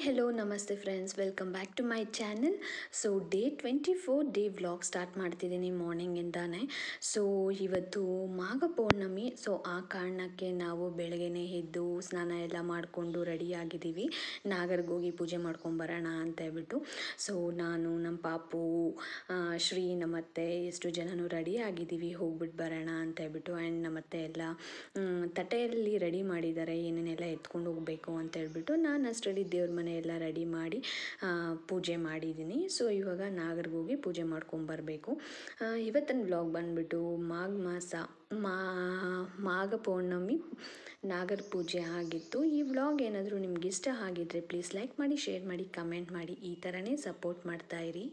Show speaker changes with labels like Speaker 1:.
Speaker 1: hello, namaste friends. Welcome back to my channel. So day 24 day vlog start ಮಾಡ್ತಿದ್ದೀನಿ ಮಾರ್ನಿಂಗಿಂದಾನೆ. So ಇವತ್ತು ಮಾಘ ಪೌರ್ಣಮಿ. So ಆ ಕಾರಣಕ್ಕೆ ನಾವು ಬೆಳಗ್ಗೆನೇ ಎದ್ದು ಸ್ನಾನ ಎಲ್ಲ ಮಾಡಿಕೊಂಡು ರೆಡಿಯಾಗಿದ್ದೀವಿ. ನಾಗರ್ಗೋಗಿ ಪೂಜೆ ಮಾಡ್ಕೊಂಬರೋಣ ಅಂತ ಹೇಳ್ಬಿಟ್ಟು. ಸೊ ನಾನು ನಮ್ಮ ಪಾಪು ಶ್ರೀ ನಮ್ಮತ್ತೆ ಎಷ್ಟು ಜನನೂ ರೆಡಿ ಆಗಿದ್ದೀವಿ, ಹೋಗ್ಬಿಟ್ಟು ಬರೋಣ ಅಂತ ಹೇಳ್ಬಿಟ್ಟು. ಆ್ಯಂಡ್ ನಮ್ಮತ್ತೆ ಎಲ್ಲ ತಟ್ಟೆಯಲ್ಲಿ ರೆಡಿ ಮಾಡಿದ್ದಾರೆ, ಏನೇನೆಲ್ಲ ಎತ್ಕೊಂಡು ಹೋಗಬೇಕು ಅಂತ ಹೇಳ್ಬಿಟ್ಟು. ನಾನು ಅಷ್ಟರಲ್ಲಿ ದೇವ್ರ ಮನೆ ಎಲ್ಲ ರೆಡಿ ಮಾಡಿ ಪೂಜೆ ಮಾಡಿದ್ದೀನಿ. ಸೊ ಇವಾಗ ನಾಗರ್ಗೋಗಿ ಪೂಜೆ ಮಾಡ್ಕೊಂಬರ್ಬೇಕು. ಇವತ್ತಿನ ವ್ಲಾಗ್ ಬಂದುಬಿಟ್ಟು ಮಾಘ ಪೌರ್ಣಮಿ ನಾಗರ ಪೂಜೆ ಆಗಿತ್ತು. ಈ ವ್ಲಾಗ್ ಏನಾದರೂ ನಿಮ್ಗೆ ಇಷ್ಟ ಆಗಿದ್ದರೆ ಪ್ಲೀಸ್ ಲೈಕ್ ಮಾಡಿ, ಶೇರ್ ಮಾಡಿ, ಕಮೆಂಟ್ ಮಾಡಿ. ಈ ಥರನೇ ಸಪೋರ್ಟ್ ಮಾಡ್ತಾಯಿರಿ.